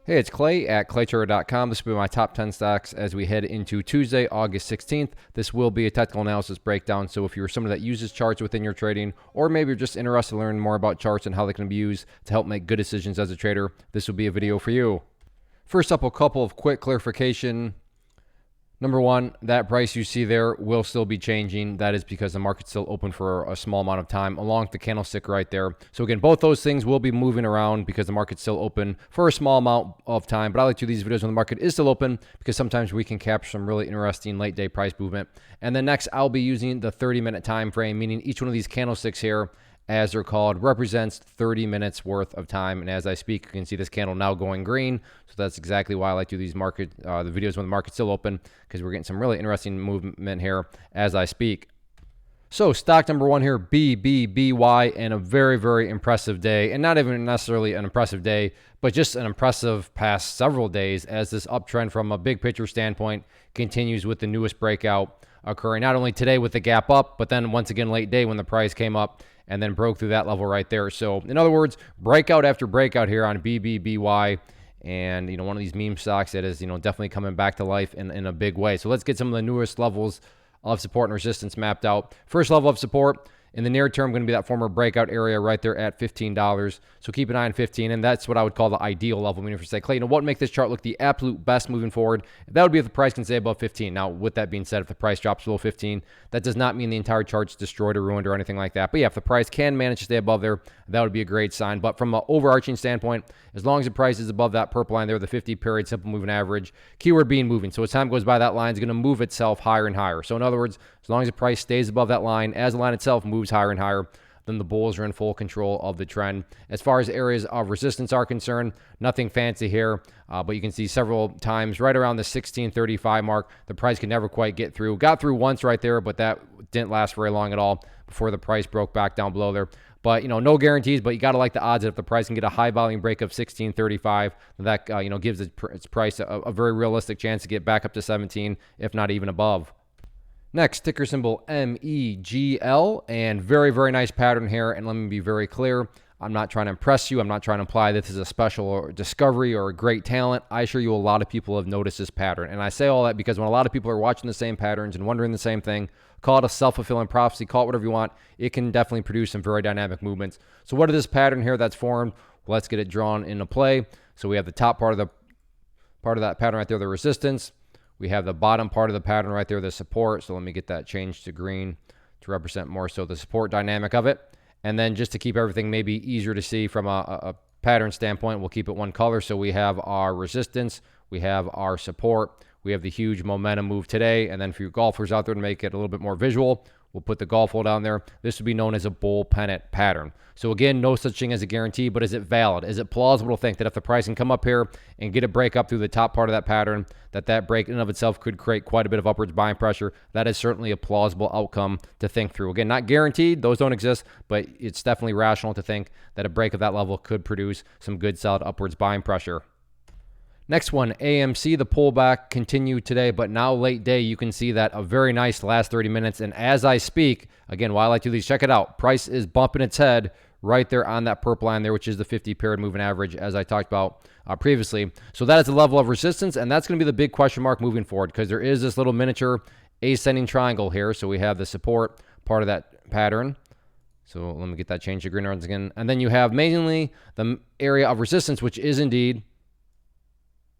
Hey, it's Clay at claytrader.com. This will be my top 10 stocks as we head into Tuesday, August 16th. This will be a technical analysis breakdown. So if you're someone that uses charts within your trading, or maybe you're just interested in learning more about charts and how they can be used to help make good decisions as a trader, this will be a video for you. First up, a couple of quick clarification. Number one, that price you see there will still be changing. That is because the market's still open for a small amount of time, along with the candlestick right there. So again, both those things will be moving around because the market's still open for a small amount of time. But I like to do these videos when the market is still open because sometimes we can capture some really interesting late day price movement. And then next, I'll be using the 30-minute time frame, meaning each one of these candlesticks here, as they're called, represents 30 minutes worth of time. And as I speak, you can see this candle now going green. So that's exactly why I like to do these the videos when the market's still open, because we're getting some really interesting movement here as I speak. So stock number one here, BBBY, and a very, very impressive day. And not even necessarily an impressive day, but just an impressive past several days as this uptrend from a big picture standpoint continues with the newest breakout occurring not only today with the gap up, but then once again late day when the price came up and then broke through that level right there. So in other words, breakout after breakout here on BBBY, and one of these meme stocks that is definitely coming back to life in a big way. So let's get some of the newest levels of support and resistance mapped out. First level of support in the near term going to be that former breakout area right there at $15. So keep an eye on 15, and that's what I would call the ideal level. I mean, if you say, Clay, what would make this chart look the absolute best moving forward? That would be if the price can stay above 15. Now, with that being said, if the price drops below 15, that does not mean the entire chart's destroyed or ruined or anything like that. But yeah, if the price can manage to stay above there, that would be a great sign. But from an overarching standpoint, as long as the price is above that purple line there, the 50-period simple moving average, keyword being moving. So as time goes by, that line is going to move itself higher and higher. So in other words, as long as the price stays above that line, as the line itself moves higher and higher, then the bulls are in full control of the trend. As far as areas of resistance are concerned, nothing fancy here, but you can see several times right around the 1635 mark, the price can never quite get through. Got through once right there, but that didn't last very long at all before the price broke back down below there. But, no guarantees, but you got to like the odds that if the price can get a high volume break of 1635, that, gives its price a very realistic chance to get back up to 17, if not even above. Next, ticker symbol MEGL, and very, very nice pattern here. And let me be very clear, I'm not trying to impress you. I'm not trying to imply this is a special discovery or a great talent. I assure you a lot of people have noticed this pattern. And I say all that because when a lot of people are watching the same patterns and wondering the same thing, call it a self-fulfilling prophecy, call it whatever you want, it can definitely produce some very dynamic movements. So what is this pattern here that's formed? Well, let's get it drawn into play. So we have the top part of that pattern right there, the resistance. We have the bottom part of the pattern right there, the support. So let me get that changed to green to represent more so the support dynamic of it. And then just to keep everything maybe easier to see from a pattern standpoint, we'll keep it one color. So we have our resistance, we have our support, we have the huge momentum move today. And then for you golfers out there to make it a little bit more visual, we'll put the golf hole down there. This would be known as a bull pennant pattern. So again, no such thing as a guarantee, but is it valid? Is it plausible to think that if the price can come up here and get a break up through the top part of that pattern, that break in and of itself could create quite a bit of upwards buying pressure? That is certainly a plausible outcome to think through. Again, not guaranteed, those don't exist, but it's definitely rational to think that a break of that level could produce some good solid upwards buying pressure. Next one, AMC, the pullback continued today, but now late day, you can see that a very nice last 30 minutes. And as I speak, again, while I like to do these, check it out. Price is bumping its head right there on that purple line there, which is the 50-period moving average, as I talked about previously. So that is the level of resistance, and that's going to be the big question mark moving forward because there is this little miniature ascending triangle here. So we have the support part of that pattern. So let me get that changed to green once again. And then you have mainly the area of resistance, which is indeed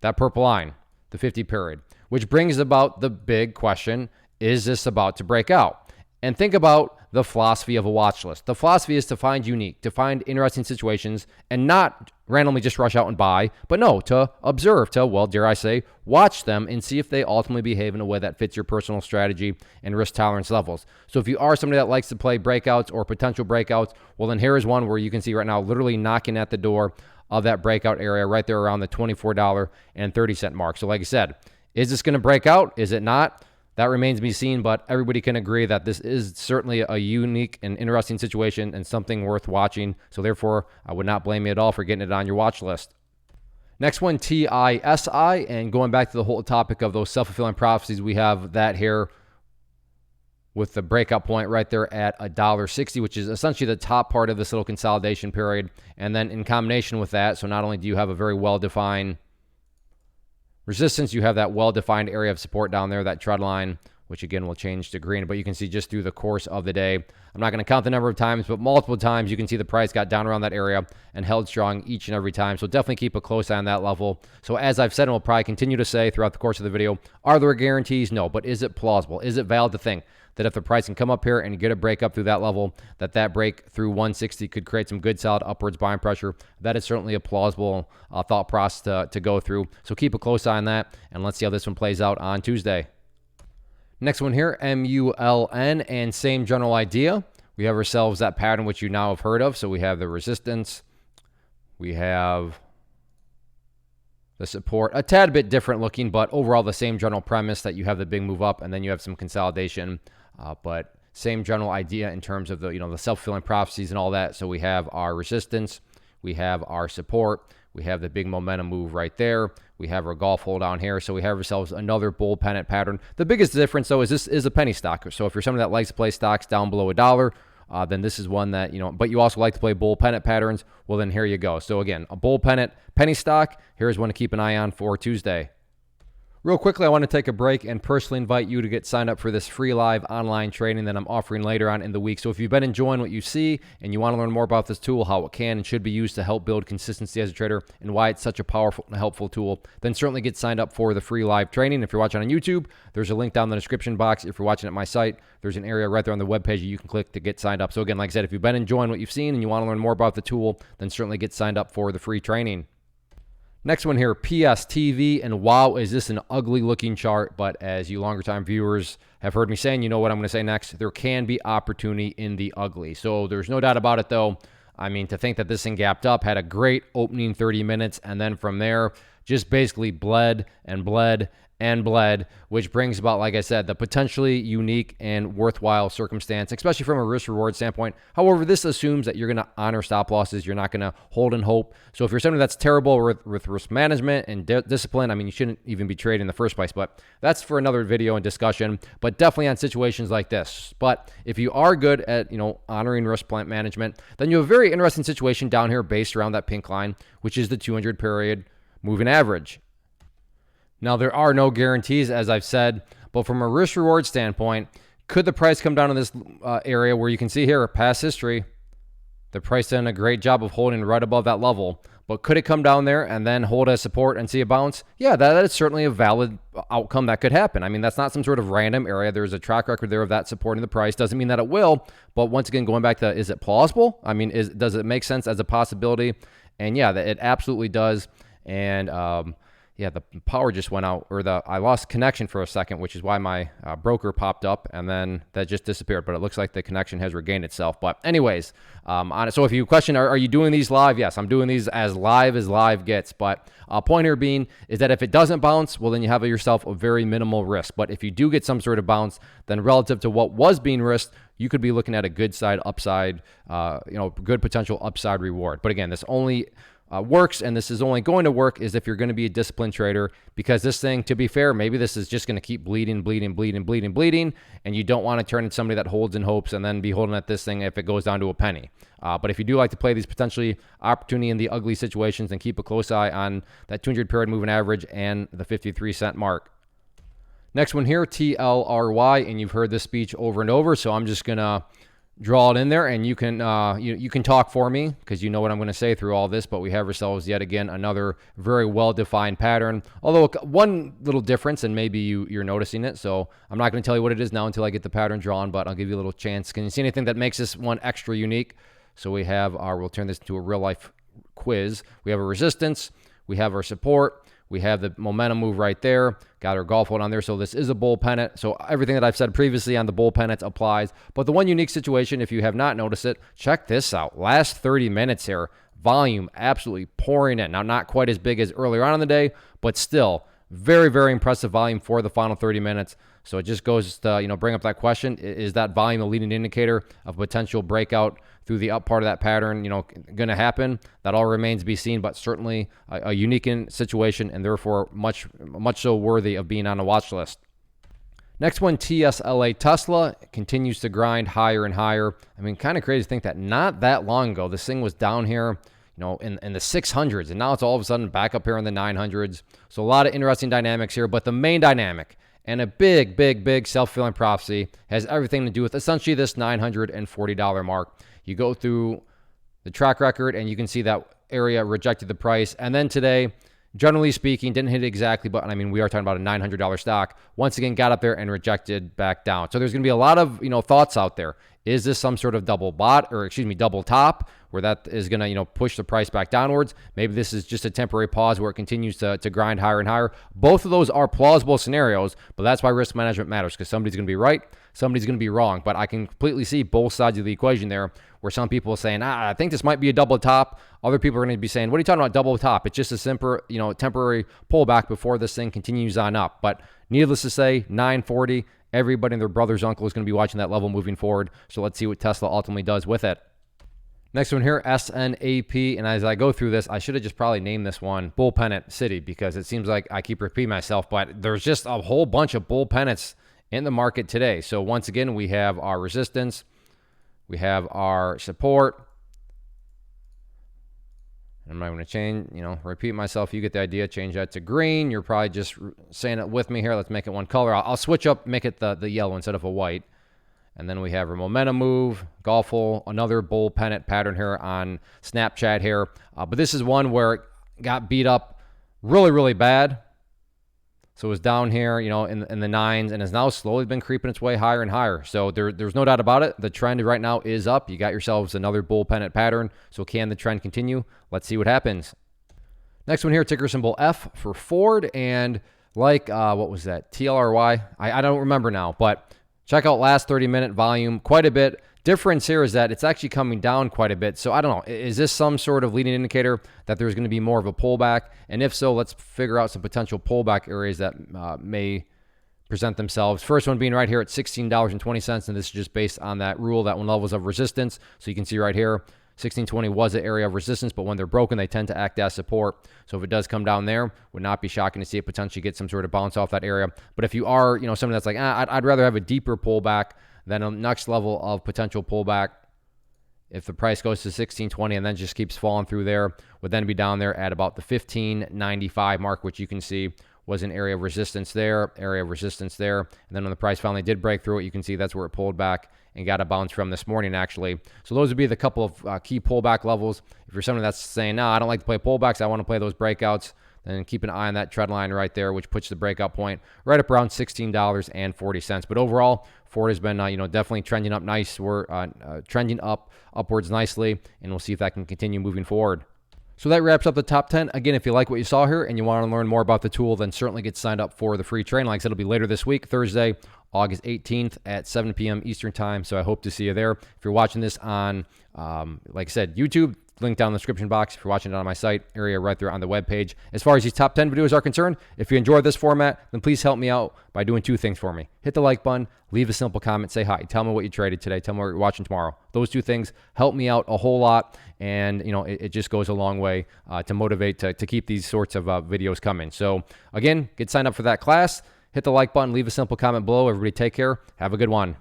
that purple line, the 50-period, which brings about the big question, is this about to break out? And think about the philosophy of a watch list. The philosophy is to find unique, to find interesting situations, and not randomly just rush out and buy, but no, to observe, to, well, dare I say, watch them and see if they ultimately behave in a way that fits your personal strategy and risk tolerance levels. So if you are somebody that likes to play breakouts or potential breakouts, well, then here is one where you can see right now literally knocking at the door of that breakout area right there around the $24.30 mark. So like I said, is this going to break out? Is it not? That remains to be seen, but everybody can agree that this is certainly a unique and interesting situation and something worth watching. So therefore, I would not blame you at all for getting it on your watch list. Next one, TISI, and going back to the whole topic of those self-fulfilling prophecies, we have that here with the breakout point right there at $1.60, which is essentially the top part of this little consolidation period. And then in combination with that, so not only do you have a very well-defined Resistance, you have that well-defined area of support down there, that trend line, which again will change to green, but you can see just through the course of the day. I'm not going to count the number of times, but multiple times you can see the price got down around that area and held strong each and every time. So definitely keep a close eye on that level. So as I've said and will probably continue to say throughout the course of the video, are there guarantees? No, but is it plausible? Is it valid to think that if the price can come up here and get a break up through that level, that break through 160 could create some good solid upwards buying pressure? That is certainly a plausible thought process to go through. So keep a close eye on that, and let's see how this one plays out on Tuesday. Next one here, MULN, and same general idea. We have ourselves that pattern which you now have heard of. So we have the resistance, we have the support, a tad bit different looking, but overall the same general premise that you have the big move up and then you have some consolidation, but same general idea in terms of the self-fulfilling prophecies and all that. So we have our resistance, we have our support, we have the big momentum move right there. We have our golf hole down here. So we have ourselves another bull pennant pattern. The biggest difference, though, is this is a penny stock. So if you're someone that likes to play stocks down below $1, then this is one that, but you also like to play bull pennant patterns, well, then here you go. So again, a bull pennant penny stock. Here's one to keep an eye on for Tuesday. Real quickly, I want to take a break and personally invite you to get signed up for this free live online training that I'm offering later on in the week. So if you've been enjoying what you see and you want to learn more about this tool, how it can and should be used to help build consistency as a trader, and why it's such a powerful and helpful tool, then certainly get signed up for the free live training. If you're watching on YouTube, there's a link down in the description box. If you're watching at my site, there's an area right there on the webpage you can click to get signed up. So again, like I said, if you've been enjoying what you've seen and you want to learn more about the tool, then certainly get signed up for the free training. Next one here, PSTV, and wow, is this an ugly looking chart, but as you longer time viewers have heard me saying, you know what I'm going to say next, there can be opportunity in the ugly. So there's no doubt about it though. I mean, to think that this thing gapped up, had a great opening 30 minutes, and then from there, just basically bled and bled and bled, which brings about, like I said, the potentially unique and worthwhile circumstance, especially from a risk-reward standpoint. However, this assumes that you're going to honor stop losses. You're not going to hold and hope. So if you're somebody that's terrible with risk management and discipline, I mean, you shouldn't even be trading in the first place, but that's for another video and discussion, but definitely on situations like this. But if you are good at, honoring risk management, then you have a very interesting situation down here based around that pink line, which is the 200 period moving average. Now, there are no guarantees, as I've said, but from a risk-reward standpoint, could the price come down to this area where you can see here, past history, the price done a great job of holding right above that level, but could it come down there and then hold as support and see a bounce? Yeah, that is certainly a valid outcome that could happen. I mean, that's not some sort of random area. There's a track record there of that supporting the price. Doesn't mean that it will, but once again, going back to, is it plausible? I mean, does it make sense as a possibility? And yeah, it absolutely does. And yeah, the power just went out, or I lost connection for a second, which is why my broker popped up, and then that just disappeared. But it looks like the connection has regained itself. But anyways, so if you question, are you doing these live? Yes, I'm doing these as live gets. But point here being is that if it doesn't bounce, well, then you have yourself a very minimal risk. But if you do get some sort of bounce, then relative to what was being risked, you could be looking at a good upside, good potential upside reward. But again, this only works, and this is only going to work is if you're going to be a disciplined trader, because this thing, to be fair, maybe this is just going to keep bleeding, and you don't want to turn into somebody that holds and hopes and then be holding at this thing if it goes down to a penny. But if you do like to play these potentially opportunity in the ugly situations, then keep a close eye on that 200 period moving average and the 53-cent mark. Next one here, TLRY, and you've heard this speech over and over, so I'm just going to draw it in there, and you can you can talk for me because you know what I'm going to say through all this. But we have ourselves yet again another very well-defined pattern, although one little difference, and maybe you're noticing it, so I'm not going to tell you what it is now until I get the pattern drawn, but I'll give you a little chance. Can you see anything that makes this one extra unique? So we have we'll turn this into a real-life quiz. We have a resistance, we have our support, we have the momentum move right there. Got our golf hold on there. So this is a bull pennant. So everything that I've said previously on the bull pennant applies. But the one unique situation, if you have not noticed it, check this out. Last 30 minutes here, volume absolutely pouring in. Now, not quite as big as earlier on in the day, but still very, very impressive volume for the final 30 minutes. So it just goes to, bring up that question. Is that volume a leading indicator of potential breakout through the up part of that pattern, going to happen? That all remains to be seen, but certainly a unique situation, and therefore much so worthy of being on a watch list. Next one, TSLA Tesla continues to grind higher and higher. I mean, kind of crazy to think that not that long ago, this thing was down here, in the 600s, and now it's all of a sudden back up here in the 900s. So a lot of interesting dynamics here, but the main dynamic and a big self-fulfilling prophecy has everything to do with essentially this $940 mark. You go through the track record and you can see that area rejected the price, and then today, generally speaking, didn't hit it exactly, but I mean, we are talking about a $900 stock. Once again, got up there and rejected back down. So there's going to be a lot of, thoughts out there. Is this some sort of double top where that is going to, push the price back downwards? Maybe this is just a temporary pause where it continues to grind higher and higher. Both of those are plausible scenarios, but that's why risk management matters, because somebody's going to be right, somebody's going to be wrong. But I can completely see both sides of the equation there, where some people are saying, I think this might be a double top. Other people are going to be saying, what are you talking about double top? It's just a simple, temporary pullback before this thing continues on up. But needless to say, 940, everybody and their brother's uncle is going to be watching that level moving forward. So let's see what Tesla ultimately does with it. Next one here, SNAP. And as I go through this, I should have just probably named this one Bull Pennant City, because it seems like I keep repeating myself, but there's just a whole bunch of bull pennants in the market today. So once again, we have our resistance, we have our support. I'm not going to change, repeat myself. You get the idea. Change that to green. You're probably just saying it with me here. Let's make it one color. I'll switch up, make it the yellow instead of a white. And then we have a momentum move, golfle, another bull pennant pattern here on Snapchat here. But this is one where it got beat up really bad. So it was down here, in the nines, and has now slowly been creeping its way higher and higher. So there's no doubt about it. The trend right now is up. You got yourselves another bull pennant pattern. So can the trend continue? Let's see what happens. Next one here, ticker symbol F for Ford. And like, what was that? TLRY? I don't remember now, but check out last 30-minute volume, quite a bit. Difference here is that it's actually coming down quite a bit. So I don't know, is this some sort of leading indicator that there's going to be more of a pullback? And if so, let's figure out some potential pullback areas that may present themselves. First one being right here at $16.20, and this is just based on that rule, that one levels of resistance. So you can see right here, 1620 was an area of resistance, but when they're broken, they tend to act as support. So if it does come down there, would not be shocking to see it potentially get some sort of bounce off that area. But if you are, somebody that's like, I'd rather have a deeper pullback than a next level of potential pullback, if the price goes to 1620 and then just keeps falling through there, would then be down there at about the 1595 mark, which you can see was an area of resistance there, and then when the price finally did break through it, you can see that's where it pulled back and got a bounce from this morning, actually. So those would be the couple of key pullback levels. If you're somebody that's saying, no, I don't like to play pullbacks, I want to play those breakouts, then keep an eye on that trend line right there, which puts the breakout point right up around $16.40. But overall, Ford has been, definitely trending up nice. We're trending upwards nicely, and we'll see if that can continue moving forward. So that wraps up the top 10. Again, if you like what you saw here and you want to learn more about the tool, then certainly get signed up for the free training. Like I said, it'll be later this week, Thursday, August 18th at 7 p.m. Eastern time. So I hope to see you there. If you're watching this on, like I said, YouTube, link down in the description box. If you're watching it on my site, area right there on the webpage. As far as these top 10 videos are concerned, if you enjoyed this format, then please help me out by doing two things for me. Hit the like button, leave a simple comment, say hi, tell me what you traded today, tell me what you're watching tomorrow. Those two things help me out a whole lot, and it just goes a long way to motivate to keep these sorts of videos coming. So again, get signed up for that class, hit the like button, leave a simple comment below. Everybody take care. Have a good one.